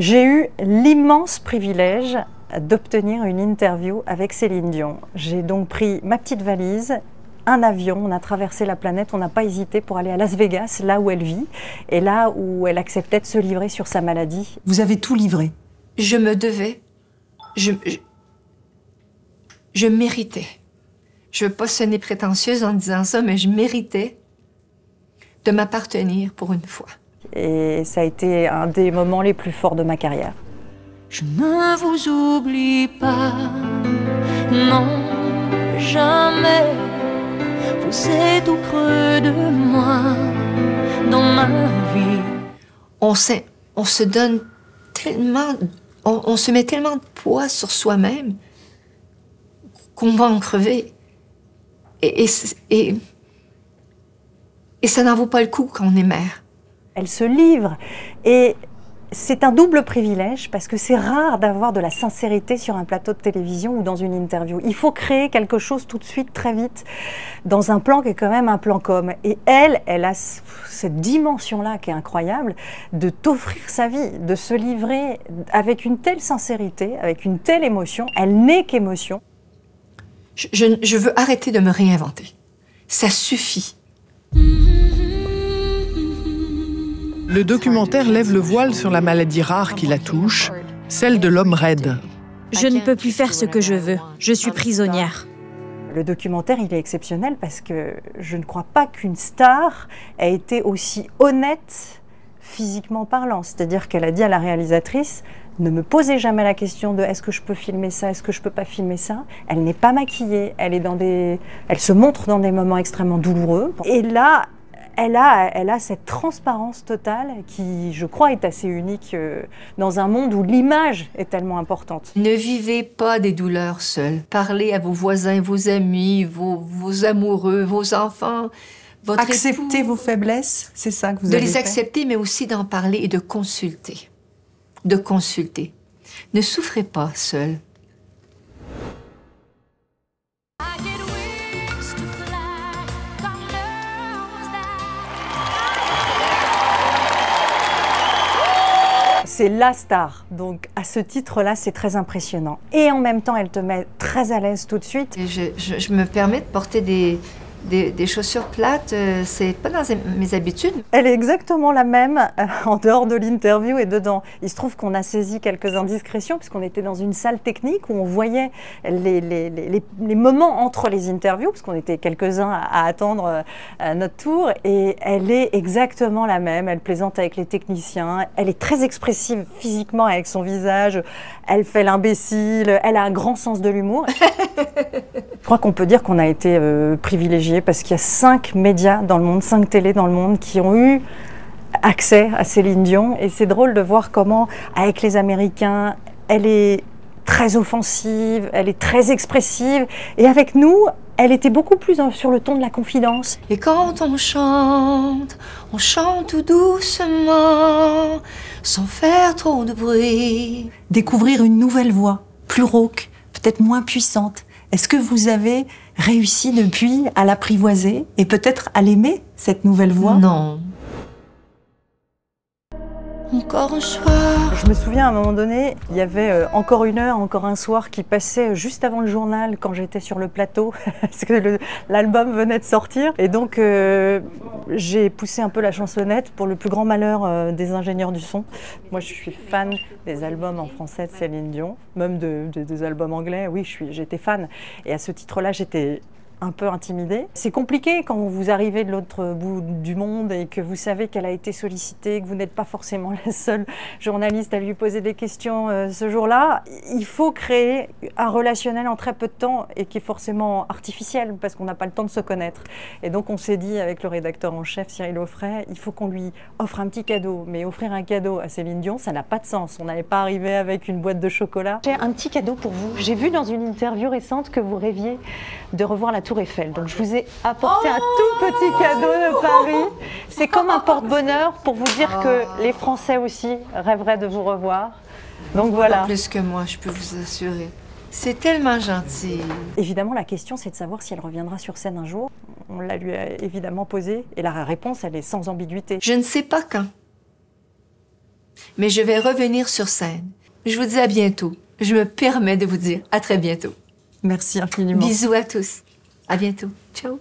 J'ai eu l'immense privilège d'obtenir une interview avec Céline Dion. J'ai donc pris ma petite valise, un avion, on a traversé la planète, on n'a pas hésité pour aller à Las Vegas, là où elle vit, et là où elle acceptait de se livrer sur sa maladie. Vous avez tout livré. Je me devais. Je méritais. Je ne veux pas sonner prétentieuse en disant ça, mais je méritais de m'appartenir pour une fois. Et ça a été un des moments les plus forts de ma carrière. Je ne vous oublie pas, non, jamais. Vous êtes au creux de moi, dans ma vie. On se donne tellement, on se met tellement de poids sur soi-même qu'on va en crever. Et ça n'en vaut pas le coup quand on est mère. Elle se livre et c'est un double privilège parce que c'est rare d'avoir de la sincérité sur un plateau de télévision ou dans une interview. Il faut créer quelque chose tout de suite, très vite, dans un plan qui est quand même un plan com. Et elle a cette dimension-là qui est incroyable de t'offrir sa vie, de se livrer avec une telle sincérité, avec une telle émotion. Elle n'est qu'émotion. Je veux arrêter de me réinventer. Ça suffit. Le documentaire lève le voile sur la maladie rare qui la touche, celle de l'homme raide. Je ne peux plus faire ce que je veux. Je suis prisonnière. Le documentaire, il est exceptionnel parce que je ne crois pas qu'une star ait été aussi honnête physiquement parlant. C'est-à-dire qu'elle a dit à la réalisatrice, ne me posez jamais la question de est-ce que je peux filmer ça, est-ce que je peux pas filmer ça. Elle n'est pas maquillée, elle se montre dans des moments extrêmement douloureux. Et là, elle a cette transparence totale qui, je crois, est assez unique dans un monde où l'image est tellement importante. Ne vivez pas des douleurs seuls. Parlez à vos voisins, vos amis, vos amoureux, vos enfants, votre époux. Accepter vos faiblesses, c'est ça que vous avez avez fait. De les fait. accepter, mais aussi d'en parler et de consulter. De consulter. Ne souffrez pas seul. C'est la star, donc à ce titre-là, c'est très impressionnant. Et en même temps, elle te met très à l'aise tout de suite. Et je me permets de porter des chaussures plates, c'est pas dans mes habitudes. Elle est exactement la même en dehors de l'interview et dedans. Il se trouve qu'on a saisi quelques indiscrétions puisqu'on était dans une salle technique où on voyait les moments entre les interviews, parce qu'on était quelques-uns à attendre notre tour, et elle est exactement la même. Elle plaisante avec les techniciens, elle est très expressive physiquement avec son visage, elle fait l'imbécile, elle a un grand sens de l'humour. Je crois qu'on peut dire qu'on a été privilégiés parce qu'il y a 5 médias dans le monde, 5 télés dans le monde qui ont eu accès à Céline Dion. Et c'est drôle de voir comment, avec les Américains, elle est très offensive, elle est très expressive. Et avec nous, elle était beaucoup plus sur le ton de la confidence. Et quand on chante tout doucement, sans faire trop de bruit. Découvrir une nouvelle voix, plus rauque, peut-être moins puissante. Est-ce que vous avez réussi depuis à l'apprivoiser et peut-être à l'aimer, cette nouvelle voix? Non. Encore un soir. Je me souviens à un moment donné, il y avait encore une heure, encore un soir qui passait juste avant le journal quand j'étais sur le plateau, parce que l'album venait de sortir. Et donc j'ai poussé un peu la chansonnette pour le plus grand malheur des ingénieurs du son. Moi je suis fan des albums en français de Céline Dion, même des albums anglais, oui j'étais fan. Et à ce titre-là j'étais un peu intimidée. C'est compliqué quand vous arrivez de l'autre bout du monde et que vous savez qu'elle a été sollicitée, que vous n'êtes pas forcément la seule journaliste à lui poser des questions ce jour-là. Il faut créer un relationnel en très peu de temps et qui est forcément artificiel parce qu'on n'a pas le temps de se connaître. Et donc on s'est dit avec le rédacteur en chef Cyril Offray, il faut qu'on lui offre un petit cadeau. Mais offrir un cadeau à Céline Dion, ça n'a pas de sens. On n'allait pas arriver avec une boîte de chocolat. J'ai un petit cadeau pour vous. J'ai vu dans une interview récente que vous rêviez de revoir la Tour Eiffel. Donc je vous ai apporté un tout petit cadeau de Paris. C'est comme un porte-bonheur pour vous dire que les Français aussi rêveraient de vous revoir. Donc voilà. Pas plus que moi, je peux vous assurer. C'est tellement gentil. Évidemment, la question, c'est de savoir si elle reviendra sur scène un jour. On la lui a évidemment posée et la réponse, elle est sans ambiguïté. Je ne sais pas quand. Mais je vais revenir sur scène. Je vous dis à bientôt. Je me permets de vous dire à très bientôt. Merci infiniment. Bisous à tous. À bientôt. Ciao.